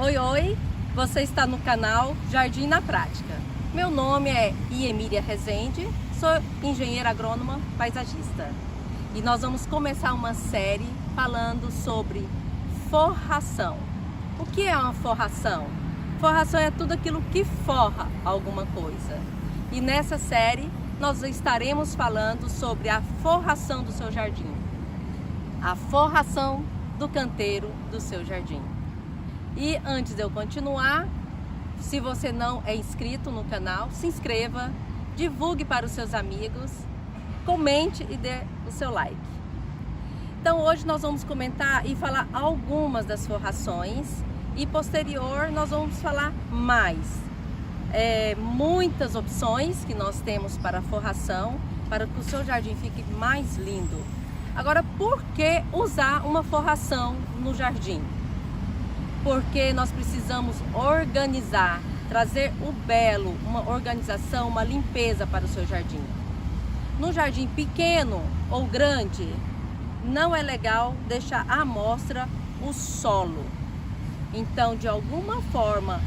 Oi, oi! Você está no canal Jardim na Prática. Meu nome é Iemília Rezende, sou engenheira agrônoma paisagista. E nós vamos começar uma série falando sobre forração. O que é uma forração? Forração é tudo aquilo que forra alguma coisa. E nessa série nós estaremos falando sobre a forração do seu jardim. A forração do canteiro do seu jardim. E antes de eu continuar, se você não é inscrito no canal, se inscreva, divulgue para os seus amigos, comente e dê o seu like. Então hoje nós vamos comentar e falar algumas das forrações e posterior nós vamos falar mais. Muitas opções que nós temos para forração, para que o seu jardim fique mais lindo. Agora, por que usar uma forração no jardim? Porque nós precisamos organizar, trazer o belo, uma organização, uma limpeza para o seu jardim. No jardim pequeno ou grande, não é legal deixar à mostra o solo. Então, de alguma forma,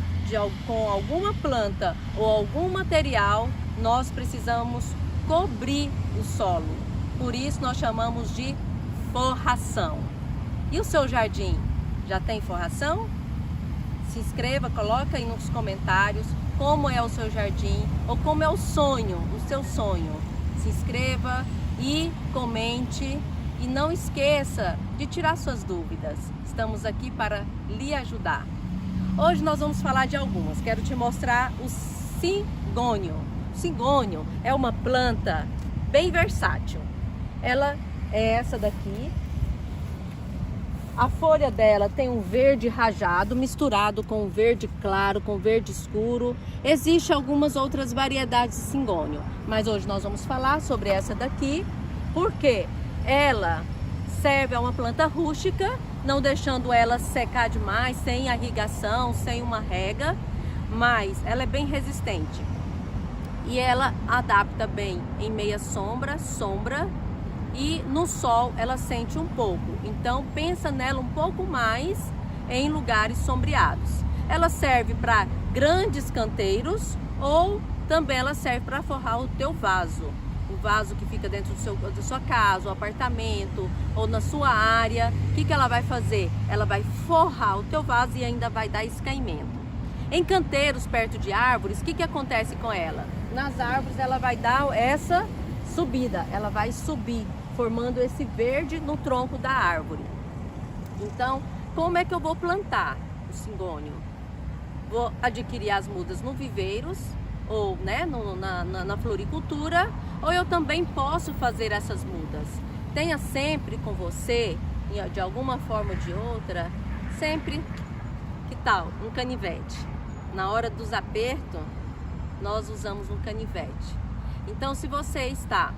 com alguma planta ou algum material, nós precisamos cobrir o solo. Por isso nós chamamos de forração. E o seu jardim já tem forração? Se inscreva, coloca aí nos comentários como é o seu jardim ou como é o seu sonho. Se inscreva e comente e não esqueça de tirar suas dúvidas. Estamos aqui para lhe ajudar. Hoje nós vamos falar de algumas. Quero te mostrar o cigônio. O cigônio é uma planta bem versátil. Ela é essa daqui. A folha dela tem um verde rajado misturado com verde claro, com verde escuro. Existem algumas outras variedades de cigônio, mas hoje nós vamos falar sobre essa daqui, porque ela serve a uma planta rústica, não deixando ela secar demais, sem irrigação, sem uma rega, mas ela é bem resistente. E ela adapta bem em meia sombra, e no sol ela sente um pouco. Então pensa nela um pouco mais em lugares sombreados. Ela serve para grandes canteiros ou também ela serve para forrar o teu vaso. O vaso que fica dentro da sua casa, o apartamento ou na sua área. O que ela vai fazer? Ela vai forrar o teu vaso e ainda vai dar escaimento. Em canteiros perto de árvores, o que acontece com ela? Nas árvores ela vai dar essa subida, ela vai subir, formando esse verde no tronco da árvore. Então, como é que eu vou plantar o cigônio? Vou adquirir as mudas no viveiros, ou na floricultura, ou eu também posso fazer essas mudas. Tenha sempre com você, de alguma forma ou de outra, sempre, que tal? Um canivete. Na hora dos apertos, nós usamos um canivete. Então, se você está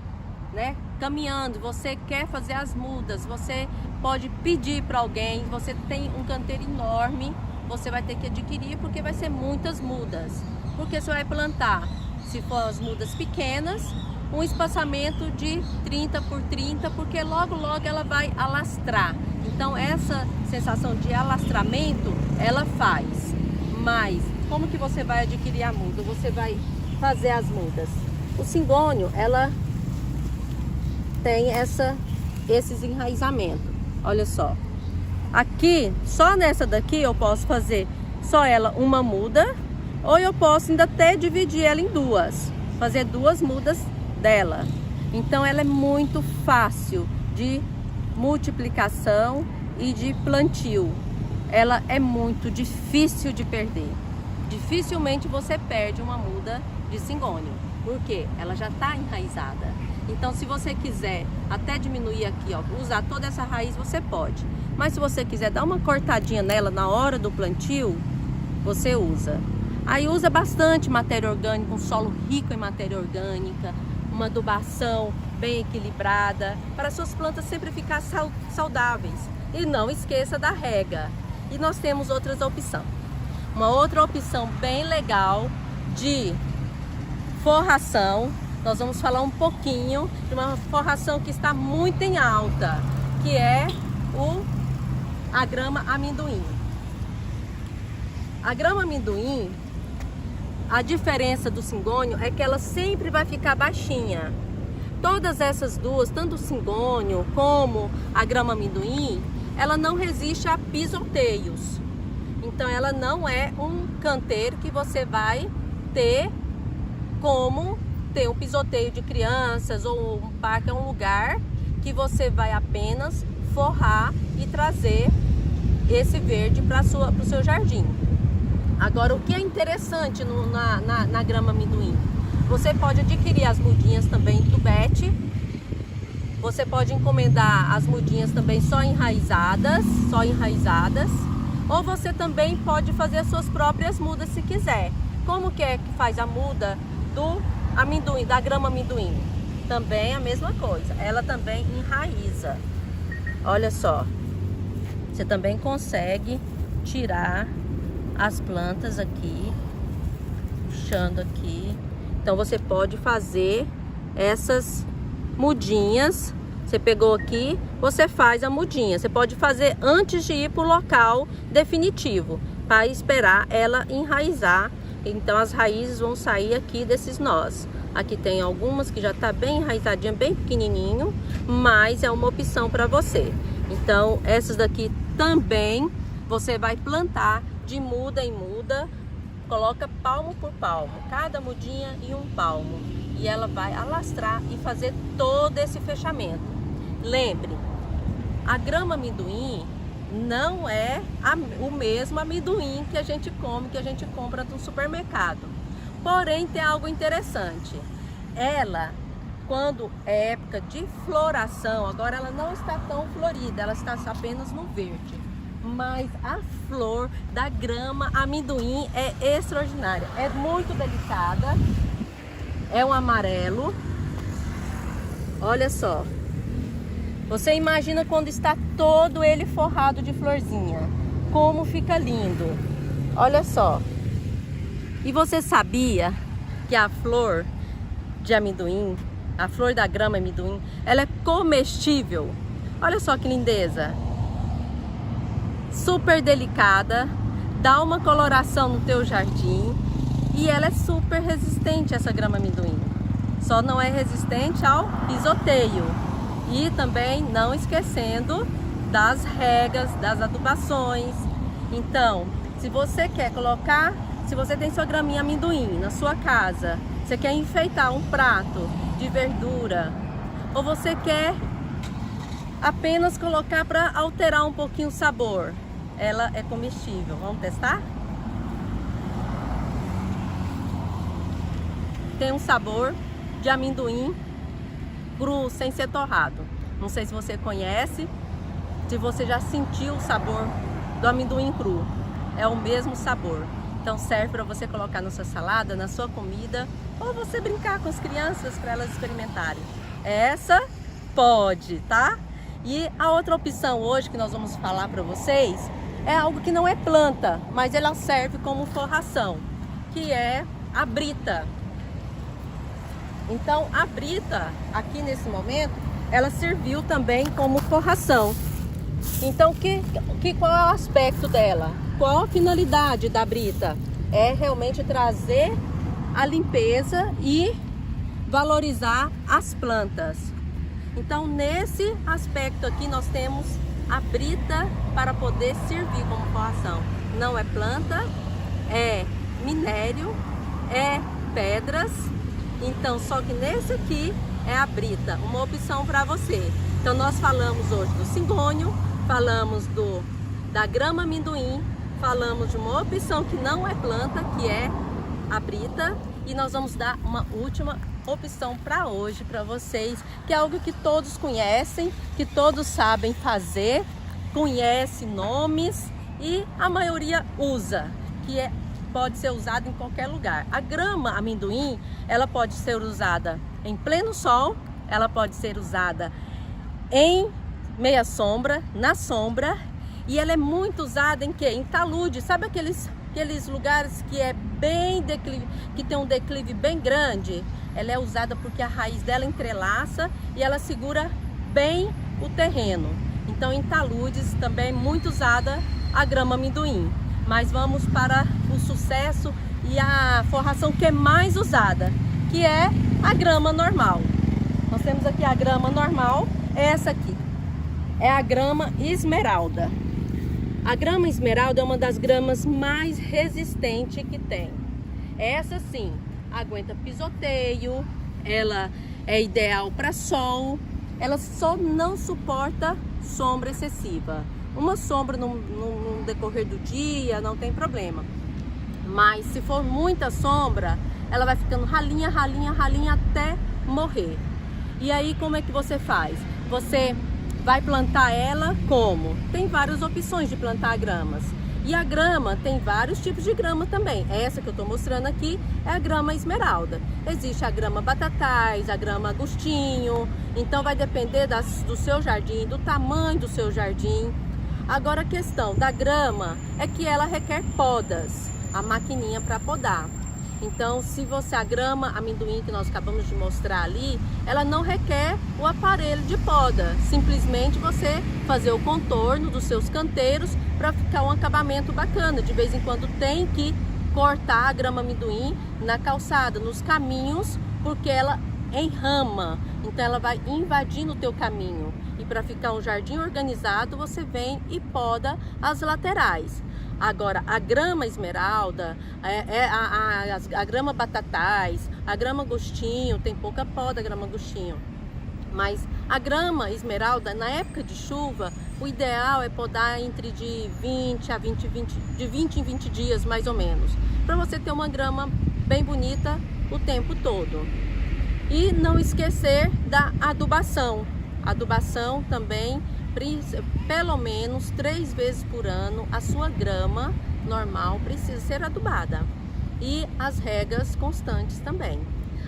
caminhando, você quer fazer as mudas, você pode pedir para alguém, você tem um canteiro enorme, você vai ter que adquirir porque vai ser muitas mudas. Porque você vai plantar, se for as mudas pequenas, um espaçamento de 30 por 30, porque logo ela vai alastrar. Então essa sensação de alastramento, ela faz. Mas como que você vai adquirir a muda? Você vai fazer as mudas. O cigônio, ela tem esses enraizamentos. Olha só. Aqui, só nessa daqui eu posso fazer só ela uma muda, ou eu posso ainda até dividir ela em duas, fazer duas mudas dela. Então ela é muito fácil de multiplicação e de plantio. Ela é muito difícil de perder. Dificilmente você perde uma muda de cigônio, porque ela já está enraizada. Então, se você quiser até diminuir aqui, usar toda essa raiz, você pode. Mas se você quiser dar uma cortadinha nela na hora do plantio, você usa. Aí usa bastante matéria orgânica, um solo rico em matéria orgânica, uma adubação bem equilibrada, para suas plantas sempre ficar saudáveis. E não esqueça da rega. E nós temos outras opções. Uma outra opção bem legal de forração, nós vamos falar um pouquinho de uma forração que está muito em alta, que é a grama amendoim. A grama amendoim, a diferença do cingônio é que ela sempre vai ficar baixinha. Todas essas duas, tanto o cingônio como a grama amendoim, ela não resiste a pisoteios. Então ela não é um canteiro que você vai ter como ter um pisoteio de crianças ou um parque, é um lugar que você vai apenas forrar e trazer esse verde para o seu jardim. Agora, o que é interessante na grama amendoim? Você pode adquirir as mudinhas também do Bet. Você pode encomendar as mudinhas também só enraizadas. Ou você também pode fazer as suas próprias mudas se quiser. Como que é que faz a muda do amendoim, da grama amendoim? Também a mesma coisa. Ela também enraiza. Olha só. Você também consegue tirar as plantas aqui, puxando aqui. Então você pode fazer essas mudinhas. Você pegou aqui, você faz a mudinha. Você pode fazer antes de ir para o local definitivo, para esperar ela enraizar. Então as raízes vão sair aqui desses nós. Aqui tem algumas que já está bem enraizadinha, bem pequenininho, mas é uma opção para você. Então essas daqui também você vai plantar de muda em muda. Coloca palmo por palmo, cada mudinha em um palmo, e ela vai alastrar e fazer todo esse fechamento. Lembre, a grama amendoim não é o mesmo amendoim que a gente come, que a gente compra no supermercado. Porém, tem algo interessante. Ela, quando é época de floração, agora ela não está tão florida, ela está apenas no verde. Mas a flor da grama amendoim é extraordinária, é muito delicada, é um amarelo. Olha só, você imagina quando está todo ele forrado de florzinha, como fica lindo. Olha só. E você sabia que a flor de amendoim, a flor da grama amendoim, ela é comestível? Olha só que lindeza. Super delicada, dá uma coloração no teu jardim e ela é super resistente, essa grama amendoim. Só não é resistente ao pisoteio. E também não esquecendo das regas, das adubações. Então, se você quer colocar, se você tem sua graminha amendoim na sua casa, você quer enfeitar um prato de verdura, ou você quer apenas colocar para alterar um pouquinho o sabor, ela é comestível. Vamos testar? Tem um sabor de amendoim cru, sem ser torrado. Não sei se você conhece, se você já sentiu o sabor do amendoim cru. É o mesmo sabor. Então serve para você colocar na sua salada, na sua comida, ou você brincar com as crianças para elas experimentarem. Essa pode, tá? E a outra opção hoje que nós vamos falar para vocês é algo que não é planta, mas ela serve como forração, que é a brita. Então a brita, aqui nesse momento, ela serviu também como forração. Então qual é o aspecto dela? Qual a finalidade da brita? É realmente trazer a limpeza e valorizar as plantas. Então nesse aspecto aqui nós temos a brita para poder servir como forração. Não é planta, é minério, é pedras. Então só que nesse aqui é a brita, uma opção para você. Então nós falamos hoje do cingônio, falamos da grama amendoim, falamos de uma opção que não é planta, que é a brita, e nós vamos dar uma última opção para hoje para vocês, que é algo que todos conhecem, que todos sabem fazer, conhece nomes e a maioria usa, que pode ser usado em qualquer lugar. A grama amendoim, ela pode ser usada em pleno sol, ela pode ser usada em meia sombra, na sombra, e ela é muito usada em quê? Em talude. Sabe aqueles lugares que é bem declive, que tem um declive bem grande? Ela é usada porque a raiz dela entrelaça e ela segura bem o terreno. Então em taludes também é muito usada a grama amendoim. Mas vamos para o sucesso e a forração que é mais usada, que é a grama normal. Nós temos aqui a grama normal, essa aqui é a grama esmeralda. A grama esmeralda é uma das gramas mais resistentes que tem. Essa sim, aguenta pisoteio, ela é ideal para sol, ela só não suporta sombra excessiva. Uma sombra no decorrer do dia não tem problema, mas se for muita sombra, ela vai ficando ralinha, ralinha, ralinha até morrer. E aí como é que você faz? Você vai plantar ela como? Tem várias opções de plantar gramas. E a grama tem vários tipos de grama também. Essa que eu estou mostrando aqui é a grama esmeralda. Existe a grama batatais, a grama agostinho. Então vai depender do seu jardim, do tamanho do seu jardim. Agora a questão da grama é que ela requer podas, a maquininha para podar. Então, se você, a grama amendoim que nós acabamos de mostrar ali, ela não requer o aparelho de poda. Simplesmente você fazer o contorno dos seus canteiros para ficar um acabamento bacana. De vez em quando tem que cortar a grama amendoim na calçada, nos caminhos, porque ela enrama. Então ela vai invadindo o teu caminho. E para ficar um jardim organizado, você vem e poda as laterais. Agora, a grama esmeralda, a grama batatais, a grama agostinho, tem pouca poda a grama agostinho. Mas a grama esmeralda, na época de chuva, o ideal é podar entre de 20 em 20 dias, mais ou menos. Para você ter uma grama bem bonita o tempo todo. E não esquecer da adubação. Adubação também, pelo menos 3 vezes por ano, a sua grama normal precisa ser adubada. E as regas constantes também.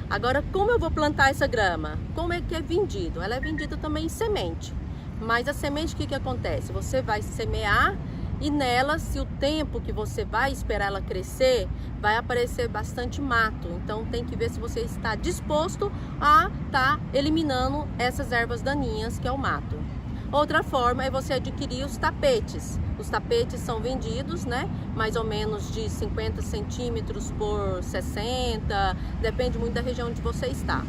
Agora, como eu vou plantar essa grama? Como é que é vendido? Ela é vendida também em semente. Mas a semente, o que acontece? Você vai semear e nela, se o tempo que você vai esperar ela crescer, vai aparecer bastante mato. Então tem que ver se você está disposto a estar eliminando essas ervas daninhas, que é o mato. Outra forma é você adquirir os tapetes. Os tapetes são vendidos, né? Mais ou menos de 50 centímetros por 60, depende muito da região onde você está.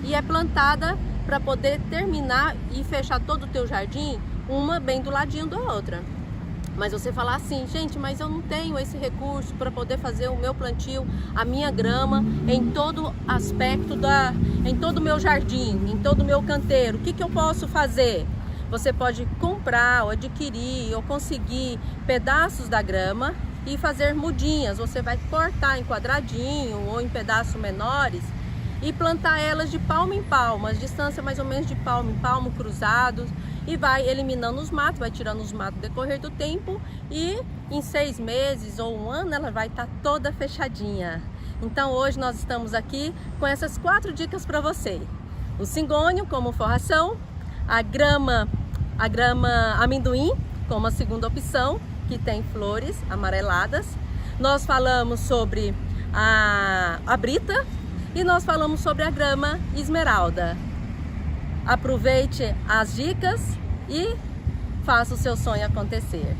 E é plantada para poder terminar e fechar todo o teu jardim, uma bem do ladinho da outra. Mas você falar assim, gente, mas eu não tenho esse recurso para poder fazer o meu plantio, a minha grama, em todo aspecto em todo o meu jardim, em todo o meu canteiro. O que eu posso fazer? Você pode comprar ou adquirir ou conseguir pedaços da grama e fazer mudinhas. Você vai cortar em quadradinho ou em pedaços menores e plantar elas de palmo em palmo, a distância mais ou menos de palmo em palmo, cruzados, e vai eliminando os matos, vai tirando os matos no decorrer do tempo e em 6 meses ou 1 ano ela vai estar toda fechadinha. Então hoje nós estamos aqui com essas 4 dicas para você. O cingônio como forração, a grama amendoim como a segunda opção, que tem flores amareladas. Nós falamos sobre a brita e nós falamos sobre a grama esmeralda. Aproveite as dicas e faça o seu sonho acontecer.